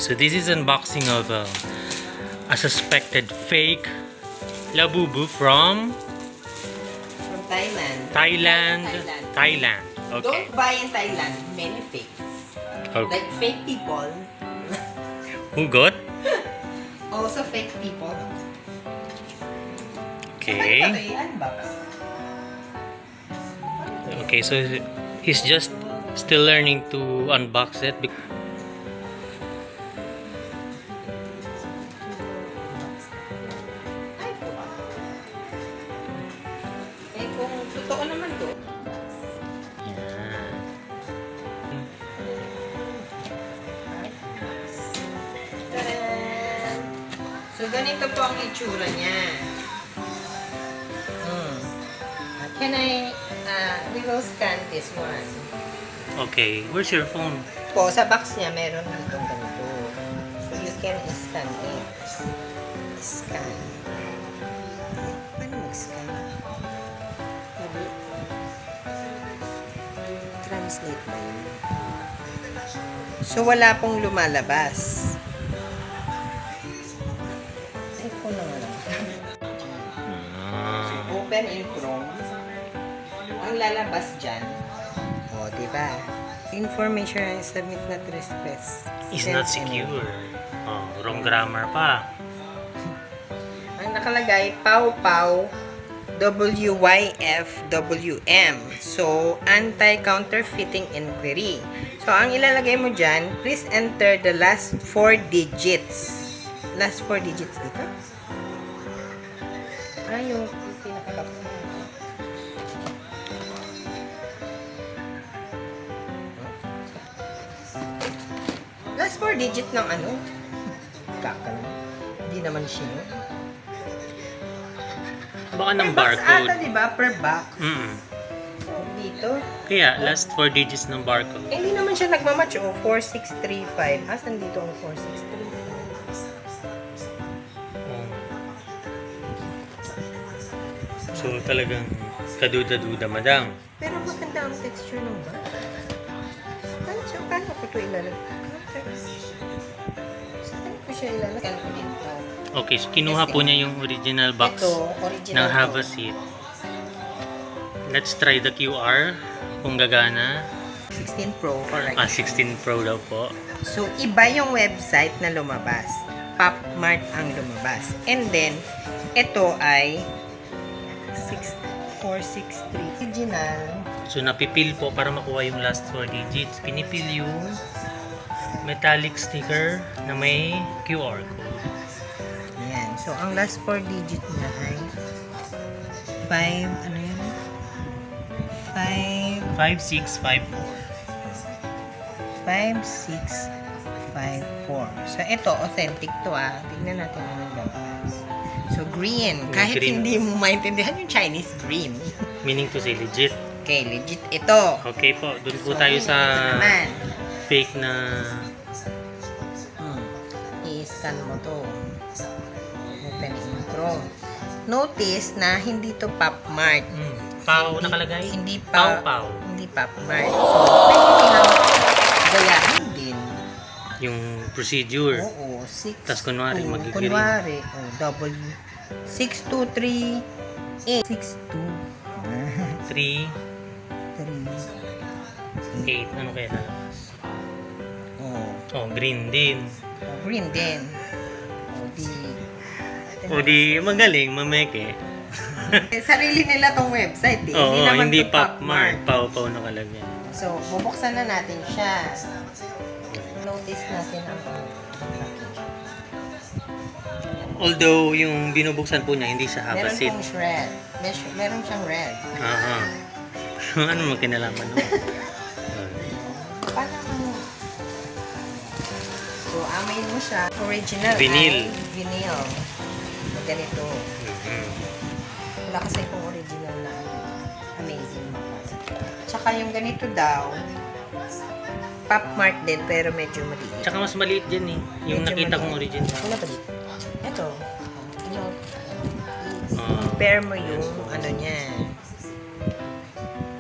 so this is unboxing of a suspected fake Labubu from Thailand. Thailand. Okay. Don't buy in Thailand. Many fakes. Okay. Like fake people. Who got? Also fake people. Okay. Unbox. Okay, so he's just still learning to unbox it. Eh kung totoo naman to. Yan. Tadaan! So ganito po ang itsura niya. Can we will scan this one. Okay, where's your phone? Po, sa box niya meron ditong ganito. So you can scan it. Scan. Paano mag-scan? Hindi. Translate ba yun? So wala pong lumalabas. Ay, ko na nga lang. So open in Chrome. Ang lalabas dyan. O, diba? Information I submit not request. It's not secure. Oh, wrong grammar pa. Ang nakalagay, Pau WYFWM. So, anti-counterfeiting inquiry. So, ang ilalagay mo dyan, please enter the last 4 digits. Last 4 digits dito? Yung pinakalapo. Last 4 digit ng ano? Kakal. Hindi naman siya. Baka ng Per box ata, barcode. diba? Per box. So, dito. Kaya, last 4 digits ng barcode. Eh, hindi naman siya nagmamatch. 4635. Asan dito ang 4635? Oh. So, talagang kaduda-duda, madam. Pero maganda ang texture ng box. Paano ko ito ilalagay? Saan ko siya ilalagay? Saan ko dito? Okay, so kinuha po niya yung original box Ito, original ng Have a Seat. Let's try the QR kung gagana. 16 Pro, correct. 16 Pro daw po. So, iba yung website na lumabas. PopMart ang lumabas. And then, ito ay 6463. Original. So, napipil po para makuha yung last 4 digits. Pinipil yung metallic sticker na may QR code. Ayan. So, ang last 4 digit niya ay 5, ano yan? 5654. 5654. So, ito, authentic to Tignan natin ano labas. So, green. Kahit green. hindi mo maintindihan yung Chinese green. Meaning to say legit. Okay, legit ito. Okay po, dun po So, tayo ito sa naman. fake na... I-scan mo to. Open in Chrome. Notice na hindi to PopMart. Pau nakalagay? Hindi Pau. Hindi PopMart. So, pwede nilang gayahin din. Yung procedure. Oo, 6. Tas kunwari, mag-green. Kunwari, W. 623 862 3, 3 8. Ano kaya lalabas? Oh, Green din. green din. O di, magaling, mameke. Sarili nila tong website eh. Oo, naman hindi to PopMart. Pau nakalagay. So, bubuksan na natin siya. Notice natin ang Although, yung binubuksan po niya, hindi siya Have a meron Seat. pong red. Meron siyang red. Aha. Ano mo kinalaman mo? Paano mo? So, amayin mo siya. Original Vinyl. ay vinyl. Ganito. Wala kasi kung original na amazing maka. Tsaka yung ganito daw, PopMart din, pero medyo maliit. Tsaka mas maliit din eh. Yung Medyo nakita maliit. kong original. Wala ba dito? Ito. Compare mo yung ano niya.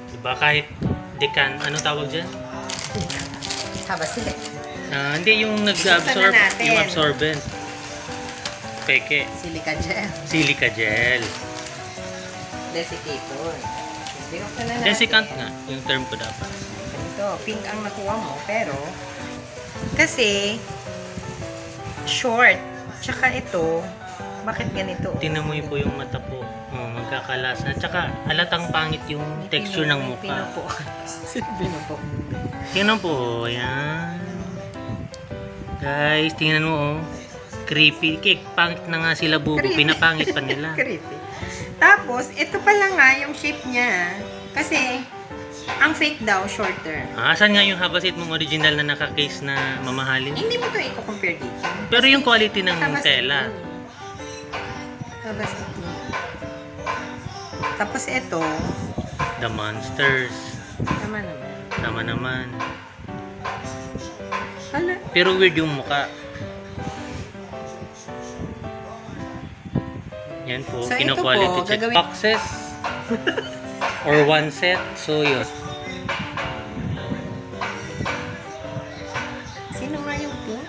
Diba kahit decan, ano tawag dyan? Have a seat. Hindi yung nag-absorb, Buksan na natin. yung absorbent. Peke. Silica gel. Silica gel. Desiccator. Binuksan na natin. Desiccant nga, yung term ko dapat. Ito, pink ang nakuha mo, pero kasi short. Tsaka ito, bakit ganito? Tingnan mo yun po yung mata po. Oh, magkakalasa. Tsaka halatang pangit yung texture ng mukha. Pinupo. Pinupo. Tingnan po, yan. Guys, tingnan mo oh. Creepy. Cake, pangit na nga sila bubo. Creepy. Pinapangit pa nila. Creepy. Tapos, ito pala nga yung shape niya. Kasi, ang fake daw, shorter. Asan nga yung Havasit mong original na naka-case na mamahalin? Hindi mo to i-compare dito. Pero yung quality ng Havasit tela. yun. Havasit yun. Tapos ito, The Monsters. tama naman. Tama naman. Hala, Pero weird yung muka. Yan po, So, ito kino-quality po, check. gagawin- Boxes. Or one set. So, yun. sino nga yung pink?